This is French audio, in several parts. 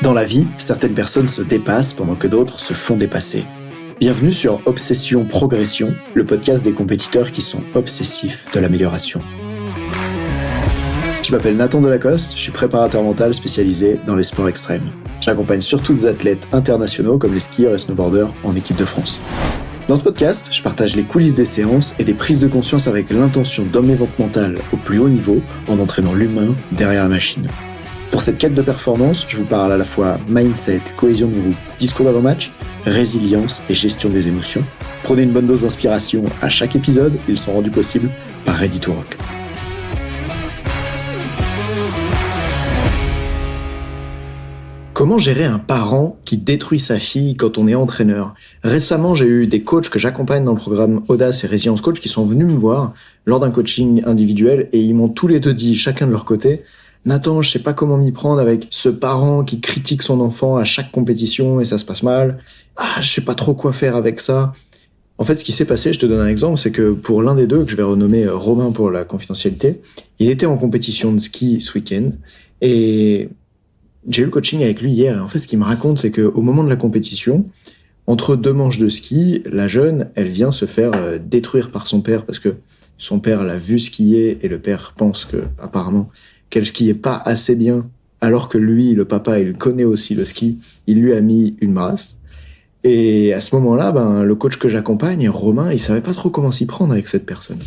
Dans la vie, certaines personnes se dépassent pendant que d'autres se font dépasser. Bienvenue sur Obsession Progression, le podcast des compétiteurs qui sont obsessifs de l'amélioration. Je m'appelle Nathan Delacoste, je suis préparateur mental spécialisé dans les sports extrêmes. J'accompagne surtout des athlètes internationaux comme les skieurs et snowboarders en équipe de France. Dans ce podcast, je partage les coulisses des séances et des prises de conscience avec l'intention d'emmener votre mental au plus haut niveau en entraînant l'humain derrière la machine. Pour cette quête de performance, je vous parle à la fois mindset, cohésion de groupe, discours d'avant-match, résilience et gestion des émotions. Prenez une bonne dose d'inspiration à chaque épisode, ils sont rendus possibles par Ready to Rock. Comment gérer un parent qui détruit sa fille quand on est entraîneur ? Récemment, j'ai eu des coachs que j'accompagne dans le programme Audace et Résilience Coach qui sont venus me voir lors d'un coaching individuel et ils m'ont tous les deux dit, chacun de leur côté, Nathan, je sais pas comment m'y prendre avec ce parent qui critique son enfant à chaque compétition et ça se passe mal. Je sais pas trop quoi faire avec ça. En fait, ce qui s'est passé, je te donne un exemple, c'est que pour l'un des deux, que je vais renommer Romain pour la confidentialité, il était en compétition de ski ce week-end et j'ai eu le coaching avec lui hier. Et en fait, ce qu'il me raconte, c'est qu'au moment de la compétition, entre deux manches de ski, la jeune, elle vient se faire détruire par son père parce que son père l'a vu skier et le père pense que, apparemment, qu'elle skiait pas assez bien, alors que lui, le papa, il connaît aussi le ski, il lui a mis une brasse. Et à ce moment-là, le coach que j'accompagne, Romain, il savait pas trop comment s'y prendre avec cette personne.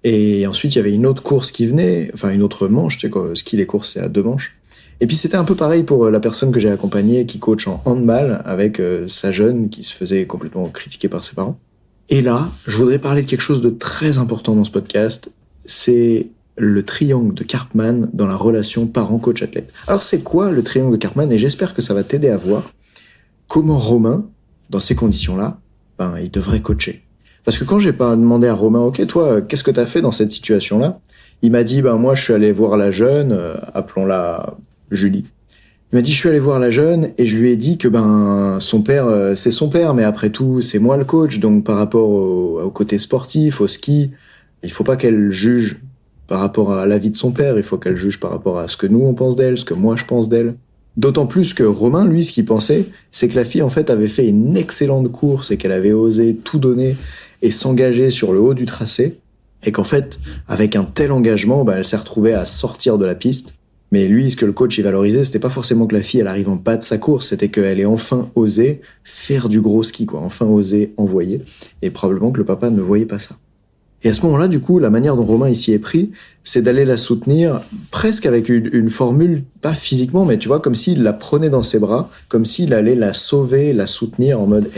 Et ensuite, il y avait une autre course qui venait, enfin une autre manche, tu sais quoi, ski, les courses, c'est à 2 manches. Et puis c'était un peu pareil pour la personne que j'ai accompagnée, qui coach en handball, avec sa jeune qui se faisait complètement critiquer par ses parents. Et là, je voudrais parler de quelque chose de très important dans ce podcast, c'est le triangle de Karpman dans la relation parent-coach-athlète. Alors c'est quoi le triangle de Karpman ? Et j'espère que ça va t'aider à voir comment Romain, dans ces conditions-là, il devrait coacher. Parce que quand j'ai pas demandé à Romain, ok, toi, qu'est-ce que t'as fait dans cette situation-là ? Il m'a dit, moi je suis allé voir la jeune, appelons-la Julie. Il m'a dit, je suis allé voir la jeune et je lui ai dit que son père, c'est son père, mais après tout, c'est moi le coach, donc par rapport au côté sportif, au ski, il faut pas qu'elle juge par rapport à la vie de son père, il faut qu'elle juge par rapport à ce que nous on pense d'elle, ce que moi je pense d'elle. D'autant plus que Romain, lui, ce qu'il pensait, c'est que la fille en fait avait fait une excellente course et qu'elle avait osé tout donner et s'engager sur le haut du tracé, et qu'en fait, avec un tel engagement, elle s'est retrouvée à sortir de la piste. Mais lui, ce que le coach il valorisait, c'était pas forcément que la fille elle arrive en bas de sa course, c'était qu'elle ait enfin osé faire du gros ski, enfin osé envoyer, et probablement que le papa ne voyait pas ça. Et à ce moment-là, du coup, la manière dont Romain ici est pris, c'est d'aller la soutenir presque avec une formule, pas physiquement, mais tu vois, comme s'il la prenait dans ses bras, comme s'il allait la sauver, la soutenir en mode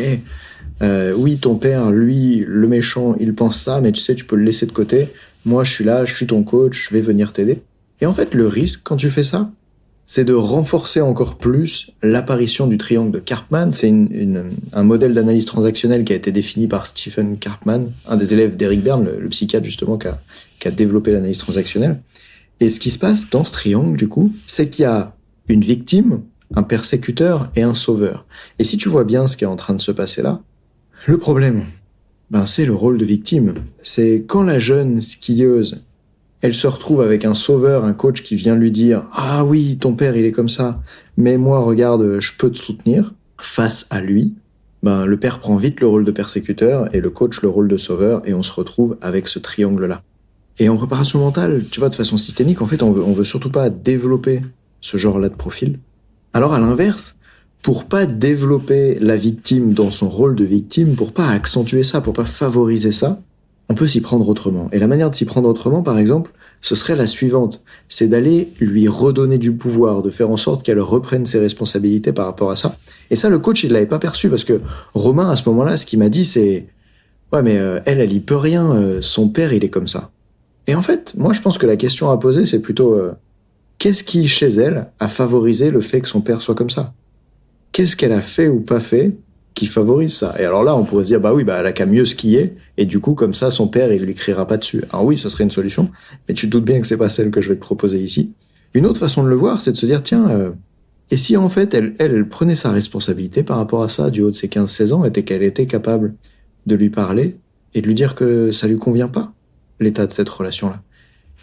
oui, ton père, lui, le méchant, il pense ça, mais tu sais, tu peux le laisser de côté. Moi, je suis là, je suis ton coach, je vais venir t'aider. Et en fait, le risque, quand tu fais ça, c'est de renforcer encore plus l'apparition du triangle de Karpman. C'est un modèle d'analyse transactionnelle qui a été défini par Stephen Karpman, un des élèves d'Eric Berne, le psychiatre justement qui a développé l'analyse transactionnelle. Et ce qui se passe dans ce triangle, du coup, c'est qu'il y a une victime, un persécuteur et un sauveur. Et si tu vois bien ce qui est en train de se passer là, le problème, c'est le rôle de victime. C'est quand la jeune skieuse, elle se retrouve avec un sauveur, un coach qui vient lui dire « Ah oui, ton père, il est comme ça, mais moi, regarde, je peux te soutenir. » Face à lui, le père prend vite le rôle de persécuteur et le coach le rôle de sauveur et on se retrouve avec ce triangle-là. Et en préparation mentale, tu vois, de façon systémique, en fait, on veut surtout pas développer ce genre-là de profil. Alors à l'inverse, pour pas développer la victime dans son rôle de victime, pour pas accentuer ça, pour pas favoriser ça, on peut s'y prendre autrement. Et la manière de s'y prendre autrement, par exemple, ce serait la suivante. C'est d'aller lui redonner du pouvoir, de faire en sorte qu'elle reprenne ses responsabilités par rapport à ça. Et ça, le coach, il l'avait pas perçu parce que Romain, à ce moment-là, ce qu'il m'a dit, c'est « Ouais, mais elle y peut rien, son père, il est comme ça. » Et en fait, moi, je pense que la question à poser, c'est plutôt qu'est-ce qui, chez elle, a favorisé le fait que son père soit comme ça ? Qu'est-ce qu'elle a fait ou pas fait qui favorise ça. Et alors là, on pourrait se dire, elle a qu'à mieux skier, et du coup, comme ça, son père, il lui criera pas dessus. Alors oui, ce serait une solution, mais tu te doutes bien que c'est pas celle que je vais te proposer ici. Une autre façon de le voir, c'est de se dire, et si en fait, elle prenait sa responsabilité par rapport à ça, du haut de ses 15-16 ans, et qu'elle était capable de lui parler, et de lui dire que ça lui convient pas, l'état de cette relation-là.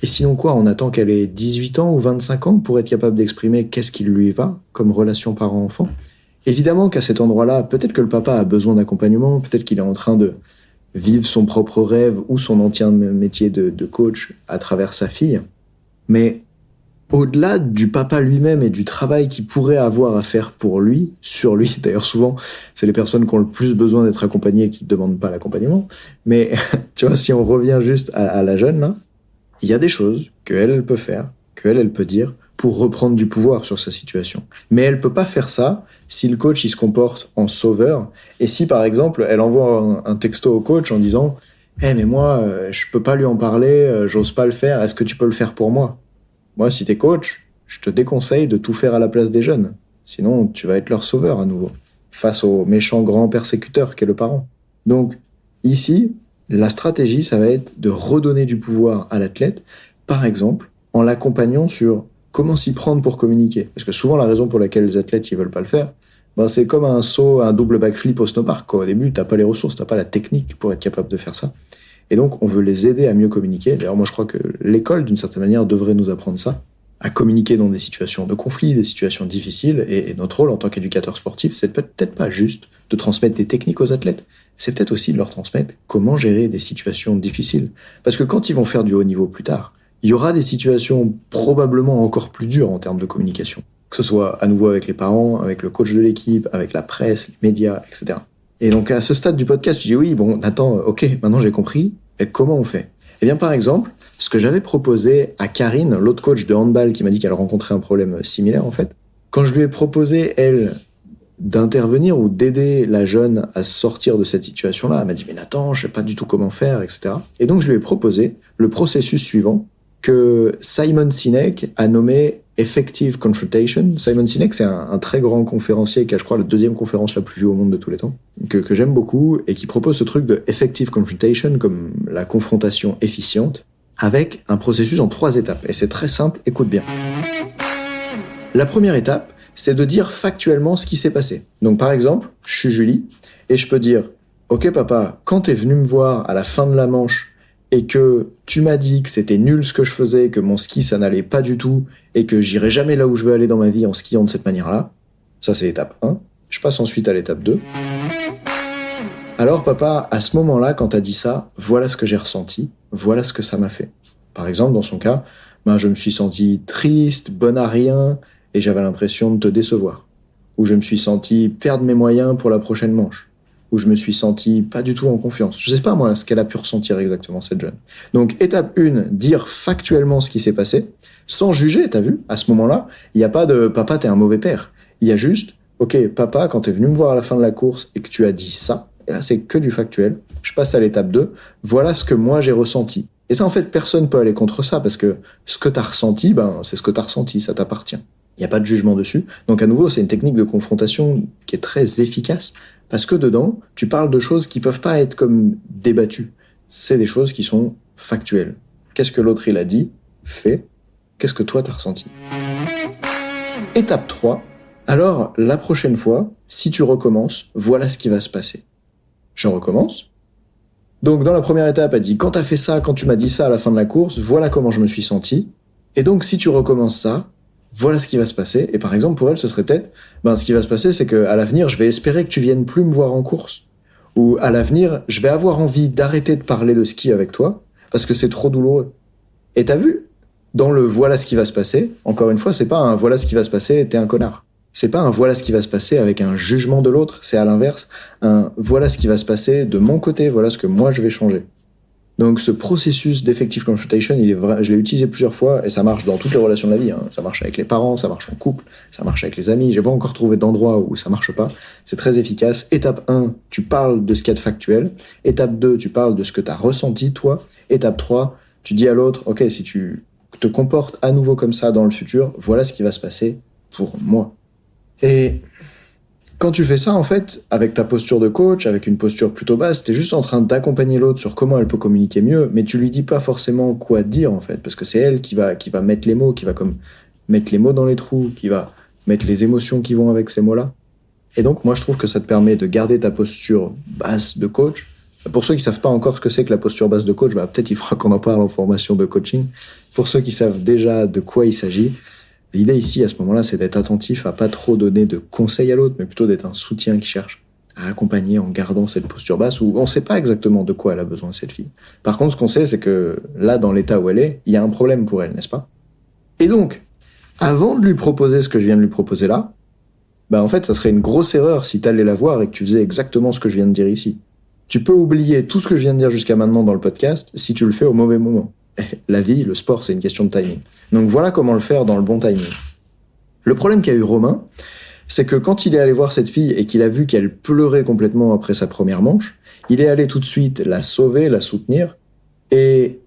Et sinon quoi, on attend qu'elle ait 18 ans ou 25 ans pour être capable d'exprimer qu'est-ce qui lui va comme relation parent-enfant. Évidemment qu'à cet endroit-là, peut-être que le papa a besoin d'accompagnement, peut-être qu'il est en train de vivre son propre rêve ou son ancien métier de coach à travers sa fille. Mais au-delà du papa lui-même et du travail qu'il pourrait avoir à faire pour lui, sur lui, d'ailleurs souvent, c'est les personnes qui ont le plus besoin d'être accompagnées qui ne demandent pas l'accompagnement. Mais tu vois, si on revient juste à la jeune, là, il y a des choses qu'elle peut faire, qu'elle peut dire pour reprendre du pouvoir sur sa situation. Mais elle peut pas faire ça si le coach il se comporte en sauveur et si par exemple elle envoie un texto au coach en disant mais moi je peux pas lui en parler, j'ose pas le faire, est-ce que tu peux le faire pour moi? Moi si t'es coach, je te déconseille de tout faire à la place des jeunes. Sinon tu vas être leur sauveur à nouveau face au méchant grand persécuteur qu'est le parent. Donc ici, la stratégie ça va être de redonner du pouvoir à l'athlète, par exemple en l'accompagnant sur comment s'y prendre pour communiquer. Parce que souvent, la raison pour laquelle les athlètes ils veulent pas le faire, c'est comme un saut, un double backflip au snowpark, quoi. Au début, t'as pas les ressources, t'as pas la technique pour être capable de faire ça. Et donc, on veut les aider à mieux communiquer. D'ailleurs, moi, je crois que l'école, d'une certaine manière, devrait nous apprendre ça, à communiquer dans des situations de conflit, des situations difficiles. Et notre rôle en tant qu'éducateur sportif, c'est peut-être pas juste de transmettre des techniques aux athlètes. C'est peut-être aussi de leur transmettre comment gérer des situations difficiles. Parce que quand ils vont faire du haut niveau plus tard, il y aura des situations probablement encore plus dures en termes de communication. Que ce soit à nouveau avec les parents, avec le coach de l'équipe, avec la presse, les médias, etc. Et donc à ce stade du podcast, tu dis oui, bon, attends, ok, maintenant j'ai compris, et comment on fait? Eh bien par exemple, ce que j'avais proposé à Karine, l'autre coach de handball qui m'a dit qu'elle rencontrait un problème similaire en fait, quand je lui ai proposé, elle, d'intervenir ou d'aider la jeune à sortir de cette situation-là, elle m'a dit mais Nathan, je sais pas du tout comment faire, etc. Et donc je lui ai proposé le processus suivant, que Simon Sinek a nommé Effective Confrontation. Simon Sinek, c'est un très grand conférencier qui a, je crois, la deuxième conférence la plus vue au monde de tous les temps, que j'aime beaucoup, et qui propose ce truc de Effective Confrontation, comme la confrontation efficiente, avec un processus en 3 étapes. Et c'est très simple, écoute bien. La première étape, c'est de dire factuellement ce qui s'est passé. Donc par exemple, je suis Julie, et je peux dire « Ok papa, quand t'es venu me voir à la fin de la manche, et que tu m'as dit que c'était nul ce que je faisais, que mon ski ça n'allait pas du tout, et que j'irai jamais là où je veux aller dans ma vie en skiant de cette manière-là. » Ça c'est l'étape 1. Je passe ensuite à l'étape 2. Alors papa, à ce moment-là, quand t'as dit ça, voilà ce que j'ai ressenti, voilà ce que ça m'a fait. Par exemple, dans son cas, je me suis senti triste, bon à rien, et j'avais l'impression de te décevoir. Ou je me suis senti perdre mes moyens pour la prochaine manche. Où je me suis senti pas du tout en confiance. Je sais pas, moi, ce qu'elle a pu ressentir exactement, cette jeune. Donc, étape 1, dire factuellement ce qui s'est passé, sans juger, t'as vu? À ce moment-là, il n'y a pas de « papa, t'es un mauvais père ». Il y a juste « ok, papa, quand t'es venu me voir à la fin de la course et que tu as dit ça », et là, c'est que du factuel, je passe à l'étape 2, voilà ce que moi j'ai ressenti. Et ça, en fait, personne peut aller contre ça, parce que ce que t'as ressenti, c'est ce que t'as ressenti, ça t'appartient. Il n'y a pas de jugement dessus. Donc, à nouveau, c'est une technique de confrontation qui est très efficace, parce que dedans, tu parles de choses qui peuvent pas être comme débattues. C'est des choses qui sont factuelles. Qu'est-ce que l'autre il a dit, fait, qu'est-ce que toi t'as ressenti? Étape 3. Alors, la prochaine fois, si tu recommences, voilà ce qui va se passer. Je recommence. Donc, dans la première étape, elle dit, quand t'as fait ça, quand tu m'as dit ça à la fin de la course, voilà comment je me suis senti. Et donc, si tu recommences ça, voilà ce qui va se passer. Et par exemple, pour elle, ce serait peut-être, ce qui va se passer, c'est qu'à l'avenir, je vais espérer que tu viennes plus me voir en course. Ou à l'avenir, je vais avoir envie d'arrêter de parler de ski avec toi, parce que c'est trop douloureux. Et t'as vu? Dans le voilà ce qui va se passer, encore une fois, c'est pas un voilà ce qui va se passer, t'es un connard. C'est pas un voilà ce qui va se passer avec un jugement de l'autre, c'est à l'inverse, un voilà ce qui va se passer de mon côté, voilà ce que moi je vais changer. Donc ce processus d'effective confrontation, il est vrai, je l'ai utilisé plusieurs fois et ça marche dans toutes les relations de la vie. Ça marche avec les parents, ça marche en couple, ça marche avec les amis. J'ai pas encore trouvé d'endroit où ça marche pas. C'est très efficace. Étape 1, tu parles de ce qu'il y a de factuel. Étape 2, tu parles de ce que tu as ressenti toi. Étape 3, tu dis à l'autre, ok, si tu te comportes à nouveau comme ça dans le futur, voilà ce qui va se passer pour moi. Et quand tu fais ça, en fait, avec ta posture de coach, avec une posture plutôt basse, t'es juste en train d'accompagner l'autre sur comment elle peut communiquer mieux, mais tu lui dis pas forcément quoi dire, en fait, parce que c'est elle qui va mettre les mots, qui va comme mettre les mots dans les trous, qui va mettre les émotions qui vont avec ces mots-là. Et donc, moi, je trouve que ça te permet de garder ta posture basse de coach, Pour ceux qui savent pas encore ce que c'est que la posture basse de coach, peut-être il faudra qu'on en parle en formation de coaching. Pour ceux qui savent déjà de quoi il s'agit, l'idée ici, à ce moment-là, c'est d'être attentif à pas trop donner de conseils à l'autre, mais plutôt d'être un soutien qui cherche à accompagner en gardant cette posture basse où on sait pas exactement de quoi elle a besoin, cette fille. Par contre, ce qu'on sait, c'est que là, dans l'état où elle est, il y a un problème pour elle, n'est-ce pas? Et donc, avant de lui proposer ce que je viens de lui proposer là, en fait, ça serait une grosse erreur si t'allais la voir et que tu faisais exactement ce que je viens de dire ici. Tu peux oublier tout ce que je viens de dire jusqu'à maintenant dans le podcast si tu le fais au mauvais moment. La vie, le sport, c'est une question de timing. Donc voilà comment le faire dans le bon timing. Le problème qu'a eu Romain, c'est que quand il est allé voir cette fille et qu'il a vu qu'elle pleurait complètement après sa première manche, il est allé tout de suite la sauver, la soutenir. Et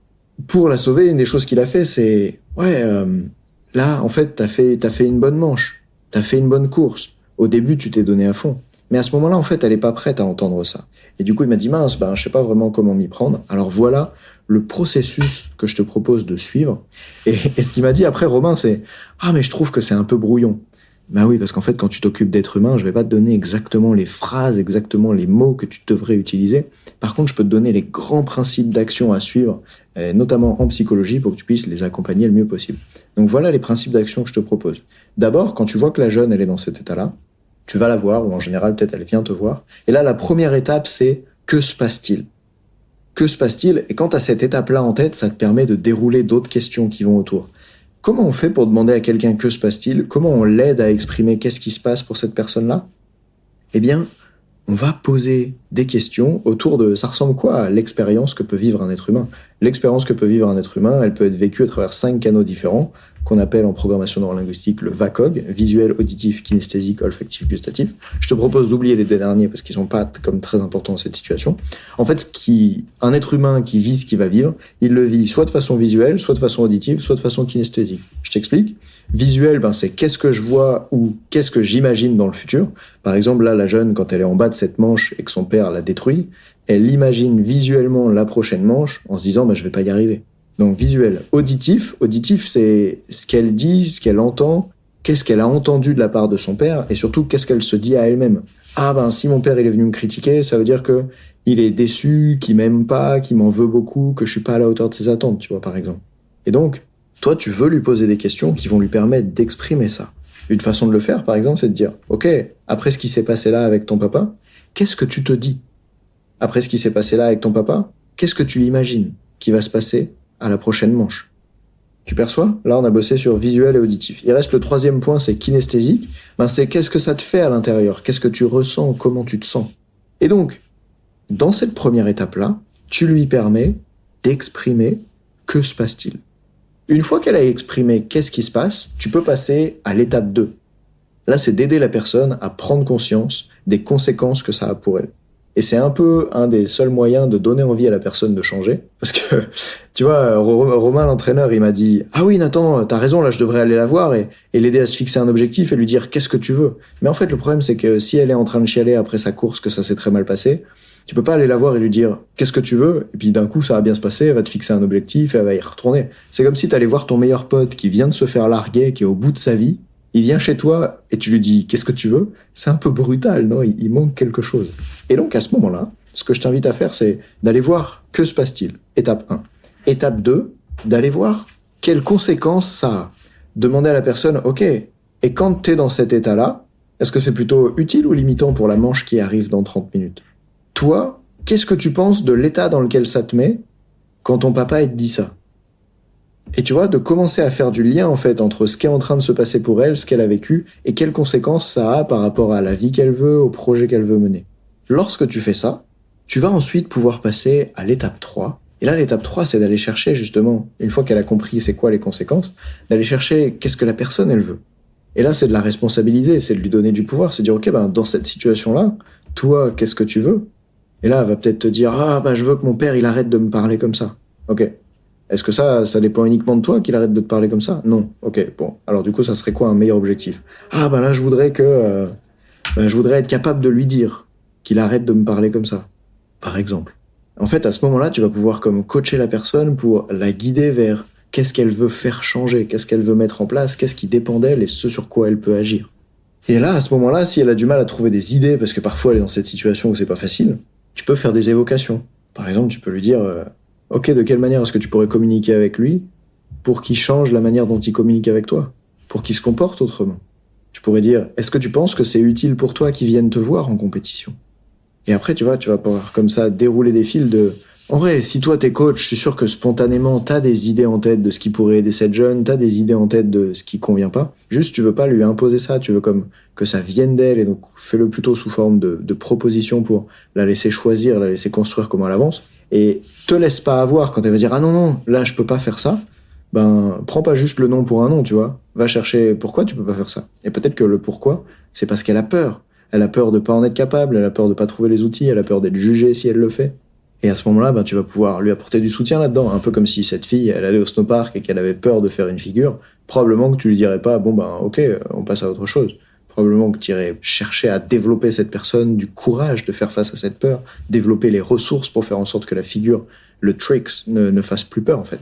pour la sauver, une des choses qu'il a fait, c'est « là, en fait, t'as fait une bonne manche. T'as fait une bonne course. Au début, tu t'es donné à fond. Mais à ce moment-là, en fait, elle est pas prête à entendre ça. » Et du coup, il m'a dit « Mince, je sais pas vraiment comment m'y prendre. Alors voilà le processus que je te propose de suivre. » Et ce qu'il m'a dit après, Romain, c'est « Ah, mais je trouve que c'est un peu brouillon. » Oui, parce qu'en fait, quand tu t'occupes d'être humain, je vais pas te donner exactement les phrases, exactement les mots que tu devrais utiliser. Par contre, je peux te donner les grands principes d'action à suivre, notamment en psychologie, pour que tu puisses les accompagner le mieux possible. Donc voilà les principes d'action que je te propose. D'abord, quand tu vois que la jeune, elle est dans cet état-là, tu vas la voir, ou en général, peut-être elle vient te voir. Et là, la première étape, c'est « que se passe-t-il » ? Que se passe-t-il ? Et quand tu as cette étape-là en tête, ça te permet de dérouler d'autres questions qui vont autour. Comment on fait pour demander à quelqu'un que se passe-t-il ? Comment on l'aide à exprimer qu'est-ce qui se passe pour cette personne-là ? Eh bien, on va poser des questions autour de ça ressemble quoi à l'expérience que peut vivre un être humain. L'expérience que peut vivre un être humain, elle peut être vécue à travers 5 canaux différents qu'on appelle en programmation neurolinguistique le VACOG, visuel, auditif, kinesthésique, olfactif, gustatif. Je te propose d'oublier les deux derniers parce qu'ils sont pas comme très importants dans cette situation. En fait, un être humain qui vit ce qu'il va vivre, il le vit soit de façon visuelle, soit de façon auditive, soit de façon kinesthésique. Je t'explique. Visuel, c'est qu'est-ce que je vois ou qu'est-ce que j'imagine dans le futur. Par exemple, là, la jeune, quand elle est en bas de cette manche et que son père la détruit, elle imagine visuellement la prochaine manche en se disant je vais pas y arriver. Donc visuel. Auditif, c'est ce qu'elle dit, ce qu'elle entend, qu'est-ce qu'elle a entendu de la part de son père et surtout qu'est-ce qu'elle se dit à elle-même. Si mon père il est venu me critiquer, ça veut dire que il est déçu, qu'il m'aime pas, qu'il m'en veut beaucoup, que je suis pas à la hauteur de ses attentes, tu vois, par exemple. Et donc, toi, tu veux lui poser des questions qui vont lui permettre d'exprimer ça. Une façon de le faire, par exemple, c'est de dire « Ok, après ce qui s'est passé là avec ton papa, qu'est-ce que tu te dis ? Après ce qui s'est passé là avec ton papa, qu'est-ce que tu imagines qui va se passer à la prochaine manche ?» Tu perçois ? Là, on a bossé sur visuel et auditif. Il reste le troisième point, c'est kinesthésique. C'est qu'est-ce que ça te fait à l'intérieur ? Qu'est-ce que tu ressens ? Comment tu te sens ? Et donc, dans cette première étape-là, tu lui permets d'exprimer que se passe-t-il ? Une fois qu'elle a exprimé qu'est-ce qui se passe, tu peux passer à l'étape 2. Là, c'est d'aider la personne à prendre conscience des conséquences que ça a pour elle. Et c'est un peu un des seuls moyens de donner envie à la personne de changer. Parce que, tu vois, Romain, l'entraîneur, il m'a dit « Ah oui, Nathan, t'as raison, là, je devrais aller la voir et l'aider à se fixer un objectif et lui dire qu'est-ce que tu veux. » Mais en fait, le problème, c'est que si elle est en train de chialer après sa course, que ça s'est très mal passé, tu peux pas aller la voir et lui dire « Qu'est-ce que tu veux ?» Et puis d'un coup, ça va bien se passer, elle va te fixer un objectif et elle va y retourner. C'est comme si t'allais voir ton meilleur pote qui vient de se faire larguer, qui est au bout de sa vie. Il vient chez toi et tu lui dis « Qu'est-ce que tu veux ?» C'est un peu brutal, non ? Il manque quelque chose. Et donc, à ce moment-là, ce que je t'invite à faire, c'est d'aller voir que se passe-t-il. Étape 1. Étape 2, d'aller voir quelles conséquences ça a. Demander à la personne « Ok, et quand t'es dans cet état-là, est-ce que c'est plutôt utile ou limitant pour la manche qui arrive dans 30 minutes ? Toi, qu'est-ce que tu penses de l'état dans lequel ça te met quand ton papa il te dit ça ? Et tu vois, de commencer à faire du lien en fait entre ce qui est en train de se passer pour elle, ce qu'elle a vécu, et quelles conséquences ça a par rapport à la vie qu'elle veut, au projet qu'elle veut mener. Lorsque tu fais ça, tu vas ensuite pouvoir passer à l'étape 3. Et là, l'étape 3, c'est d'aller chercher justement, une fois qu'elle a compris c'est quoi les conséquences, d'aller chercher qu'est-ce que la personne elle veut. Et là, c'est de la responsabiliser, c'est de lui donner du pouvoir, c'est de dire ok, dans cette situation-là, toi, qu'est-ce que tu veux ? Et là, elle va peut-être te dire je veux que mon père il arrête de me parler comme ça. Ok. Est-ce que ça dépend uniquement de toi qu'il arrête de te parler comme ça ? Non. Ok, bon. Alors du coup, ça serait quoi un meilleur objectif ? Là, je voudrais être capable de lui dire qu'il arrête de me parler comme ça, par exemple. En fait, à ce moment-là, tu vas pouvoir comme coacher la personne pour la guider vers qu'est-ce qu'elle veut faire changer, qu'est-ce qu'elle veut mettre en place, qu'est-ce qui dépend d'elle et ce sur quoi elle peut agir. Et là, à ce moment-là, si elle a du mal à trouver des idées, parce que parfois elle est dans cette situation où c'est pas facile, Tu peux faire des évocations. Par exemple, tu peux lui dire ok, de quelle manière est-ce que tu pourrais communiquer avec lui pour qu'il change la manière dont il communique avec toi, pour qu'il se comporte autrement. Tu pourrais dire est-ce que tu penses que c'est utile pour toi qu'il vienne te voir en compétition? Et après, tu vas pouvoir comme ça dérouler des fils de... En vrai, si toi t'es coach, je suis sûr que spontanément t'as des idées en tête de ce qui pourrait aider cette jeune, t'as des idées en tête de ce qui convient pas. Juste, tu veux pas lui imposer ça, tu veux comme que ça vienne d'elle, et donc fais-le plutôt sous forme de proposition pour la laisser choisir, la laisser construire comment elle avance. Et te laisse pas avoir quand elle va dire ah non, là je peux pas faire ça. Ben, prends pas juste le non pour un non, tu vois. Va chercher pourquoi tu peux pas faire ça. Et peut-être que le pourquoi, c'est parce qu'elle a peur. Elle a peur de pas en être capable, elle a peur de pas trouver les outils, elle a peur d'être jugée si elle le fait. Et à ce moment-là, ben, tu vas pouvoir lui apporter du soutien là-dedans. Un peu comme si cette fille, elle allait au snowpark et qu'elle avait peur de faire une figure. Probablement que tu lui dirais pas, bon ben, ok, on passe à autre chose. Probablement que tu irais chercher à développer cette personne du courage de faire face à cette peur, développer les ressources pour faire en sorte que la figure, le tricks, ne fasse plus peur, en fait.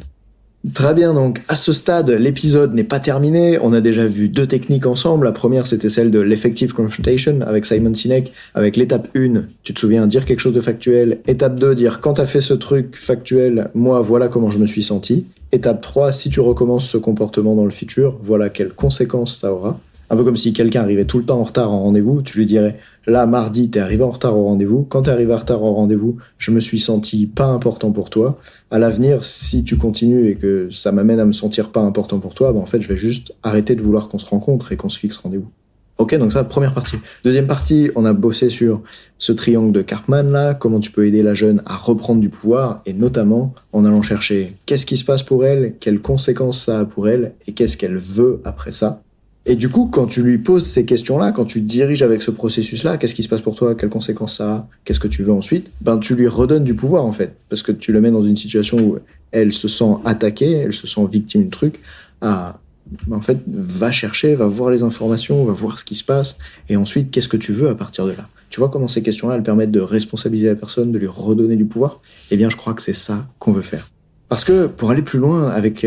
Très bien, donc à ce stade, l'épisode n'est pas terminé. On a déjà vu 2 techniques ensemble. La première, c'était celle de l'effective confrontation avec Simon Sinek, avec l'étape 1, tu te souviens, dire quelque chose de factuel. Étape 2, dire quand t'as fait ce truc factuel, moi, voilà comment je me suis senti. Étape 3, si tu recommences ce comportement dans le futur, voilà quelles conséquences ça aura. Un peu comme si quelqu'un arrivait tout le temps en retard en rendez-vous, tu lui dirais là, mardi, t'es arrivé en retard au rendez-vous. Quand t'es arrivé en retard au rendez-vous, je me suis senti pas important pour toi. À l'avenir, si tu continues et que ça m'amène à me sentir pas important pour toi, ben en fait, je vais juste arrêter de vouloir qu'on se rencontre et qu'on se fixe rendez-vous. Ok, donc ça, première partie. Deuxième partie, on a bossé sur ce triangle de Karpman là, comment tu peux aider la jeune à reprendre du pouvoir, et notamment en allant chercher qu'est-ce qui se passe pour elle, quelles conséquences ça a pour elle, et qu'est-ce qu'elle veut après ça. Et du coup, quand tu lui poses ces questions-là, quand tu te diriges avec ce processus-là, qu'est-ce qui se passe pour toi, quelles conséquences ça a, qu'est-ce que tu veux ensuite, ben tu lui redonnes du pouvoir en fait, parce que tu le mets dans une situation où elle se sent attaquée, elle se sent victime du truc, en fait, va chercher, va voir les informations, va voir ce qui se passe, et ensuite, qu'est-ce que tu veux à partir de là? Tu vois comment ces questions-là, elles permettent de responsabiliser la personne, de lui redonner du pouvoir? Eh bien, je crois que c'est ça qu'on veut faire. Parce que, pour aller plus loin avec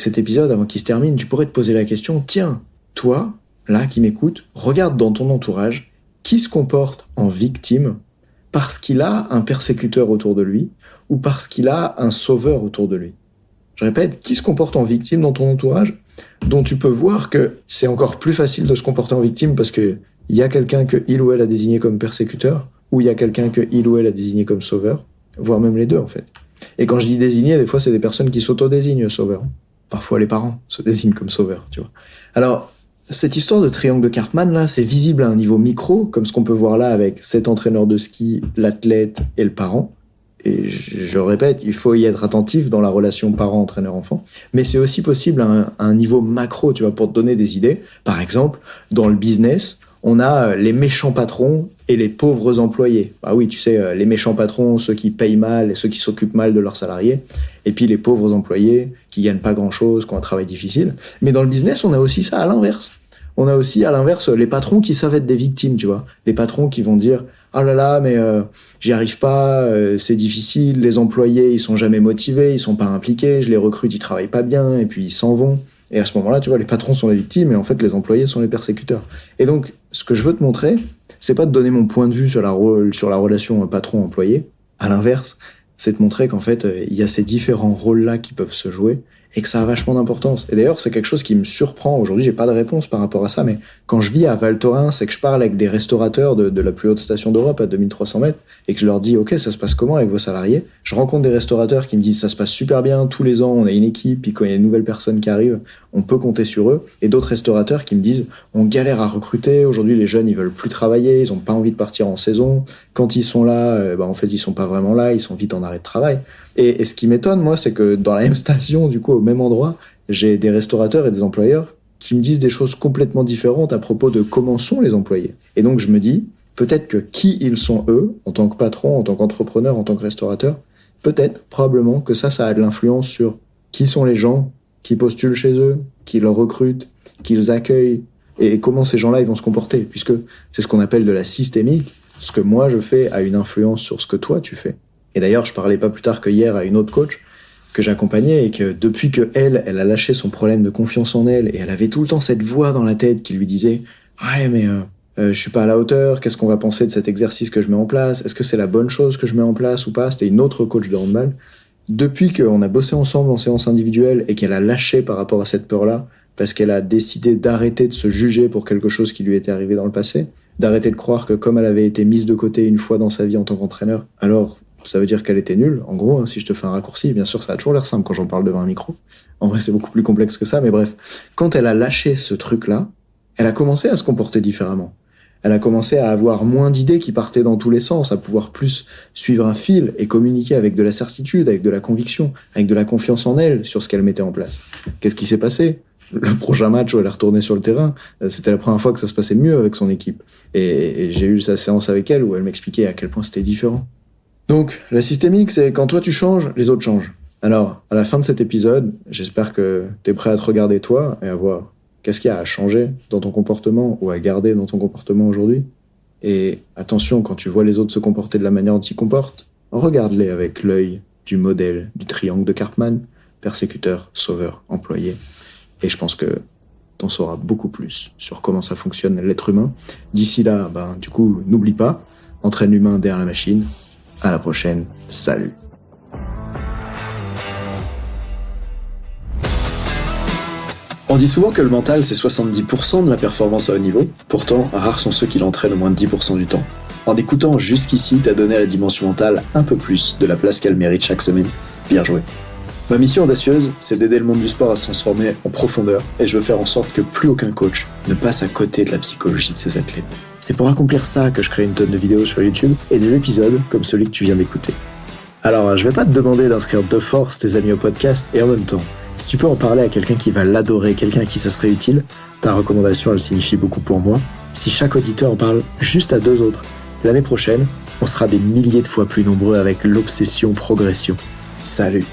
cet épisode, avant qu'il se termine, tu pourrais te poser la question, tiens, toi, là, qui m'écoute, regarde dans ton entourage qui se comporte en victime parce qu'il a un persécuteur autour de lui ou parce qu'il a un sauveur autour de lui. Je répète, qui se comporte en victime dans ton entourage, dont tu peux voir que c'est encore plus facile de se comporter en victime parce que il y a quelqu'un que il ou elle a désigné comme persécuteur ou il y a quelqu'un que il ou elle a désigné comme sauveur, voire même les deux en fait. Et quand je dis désigner, des fois c'est des personnes qui s'auto-désignent sauveurs. Parfois les parents se désignent comme sauveurs, tu vois. Alors, cette histoire de triangle de Karpman, là, c'est visible à un niveau micro, comme ce qu'on peut voir là avec cet entraîneur de ski, l'athlète et le parent. Et je répète, il faut y être attentif dans la relation parent-entraîneur-enfant. Mais c'est aussi possible à un niveau macro, tu vois, pour te donner des idées. Par exemple, dans le business, on a les méchants patrons et les pauvres employés. Bah oui, tu sais, les méchants patrons, ceux qui payent mal et ceux qui s'occupent mal de leurs salariés. Et puis les pauvres employés qui gagnent pas grand-chose, qui ont un travail difficile. Mais dans le business, on a aussi ça à l'inverse. On a aussi à l'inverse les patrons qui savent être des victimes, tu vois. Les patrons qui vont dire « Ah là là, mais j'y arrive pas, c'est difficile, les employés, ils sont jamais motivés, ils sont pas impliqués, je les recrute, ils travaillent pas bien, et puis ils s'en vont. » Et à ce moment-là, tu vois, les patrons sont les victimes, et en fait, les employés sont les persécuteurs. Et donc, ce que je veux te montrer, c'est pas de donner mon point de vue sur la relation patron-employé. À l'inverse, c'est de montrer qu'en fait, il y a ces différents rôles-là qui peuvent se jouer, et que ça a vachement d'importance. Et d'ailleurs, c'est quelque chose qui me surprend. Aujourd'hui, j'ai pas de réponse par rapport à ça, mais quand je vis à Val Thorens et que je parle avec des restaurateurs de la plus haute station d'Europe à 2300 mètres et que je leur dis, OK, ça se passe comment avec vos salariés? Je rencontre des restaurateurs qui me disent, ça se passe super bien, tous les ans, on a une équipe, puis quand il y a une nouvelle personne qui arrive, on peut compter sur eux. Et d'autres restaurateurs qui me disent, on galère à recruter, aujourd'hui, les jeunes, ils veulent plus travailler, ils ont pas envie de partir en saison. Quand ils sont là, en fait, ils sont pas vraiment là, ils sont vite en arrêt de travail. Et ce qui m'étonne, moi, c'est que dans la même station, du coup, au même endroit, j'ai des restaurateurs et des employeurs qui me disent des choses complètement différentes à propos de comment sont les employés. Et donc, je me dis, peut-être que qui ils sont eux, en tant que patron, en tant qu'entrepreneur, en tant que restaurateur, peut-être, probablement, que ça a de l'influence sur qui sont les gens qui postulent chez eux, qui leur recrutent, qui les accueillent, et comment ces gens-là, ils vont se comporter, puisque c'est ce qu'on appelle de la systémique. Ce que moi, je fais a une influence sur ce que toi, tu fais. Et d'ailleurs, je parlais pas plus tard que hier à une autre coach que j'accompagnais et que depuis que elle a lâché son problème de confiance en elle et elle avait tout le temps cette voix dans la tête qui lui disait « Ouais, mais je suis pas à la hauteur, qu'est-ce qu'on va penser de cet exercice que je mets en place, est-ce que c'est la bonne chose que je mets en place ou pas. C'était une autre coach de handball. Depuis qu'on a bossé ensemble en séance individuelle et qu'elle a lâché par rapport à cette peur-là, parce qu'elle a décidé d'arrêter de se juger pour quelque chose qui lui était arrivé dans le passé, d'arrêter de croire que comme elle avait été mise de côté une fois dans sa vie en tant qu'entraîneur, alors ça veut dire qu'elle était nulle. En gros, hein, si je te fais un raccourci, bien sûr, ça a toujours l'air simple quand j'en parle devant un micro. En vrai, c'est beaucoup plus complexe que ça, mais bref. Quand elle a lâché ce truc-là, elle a commencé à se comporter différemment. Elle a commencé à avoir moins d'idées qui partaient dans tous les sens, à pouvoir plus suivre un fil et communiquer avec de la certitude, avec de la conviction, avec de la confiance en elle sur ce qu'elle mettait en place. Qu'est-ce qui s'est passé ? Le prochain match où elle est retournée sur le terrain, c'était la première fois que ça se passait mieux avec son équipe. Et j'ai eu sa séance avec elle où elle m'expliquait à quel point c'était différent. Donc, la systémique, c'est quand toi tu changes, les autres changent. Alors, à la fin de cet épisode, j'espère que t'es prêt à te regarder toi et à voir qu'est-ce qu'il y a à changer dans ton comportement ou à garder dans ton comportement aujourd'hui. Et attention, quand tu vois les autres se comporter de la manière dont ils se comportent, regarde-les avec l'œil du modèle du triangle de Karpman, persécuteur, sauveur, employé. Et je pense que t'en sauras beaucoup plus sur comment ça fonctionne l'être humain. D'ici là, du coup, n'oublie pas, entraîne l'humain derrière la machine. À la prochaine, salut. On dit souvent que le mental, c'est 70% de la performance à haut niveau. Pourtant, rares sont ceux qui l'entraînent au moins de 10% du temps. En écoutant jusqu'ici, t'as donné à la dimension mentale un peu plus de la place qu'elle mérite chaque semaine. Bien joué. Ma mission audacieuse, c'est d'aider le monde du sport à se transformer en profondeur, et je veux faire en sorte que plus aucun coach ne passe à côté de la psychologie de ses athlètes. C'est pour accomplir ça que je crée une tonne de vidéos sur YouTube et des épisodes comme celui que tu viens d'écouter. Alors, je vais pas te demander d'inscrire de force tes amis au podcast, et en même temps, si tu peux en parler à quelqu'un qui va l'adorer, quelqu'un à qui ça serait utile, ta recommandation, elle signifie beaucoup pour moi. Si chaque auditeur en parle juste à 2 autres, l'année prochaine, on sera des milliers de fois plus nombreux avec l'obsession progression. Salut!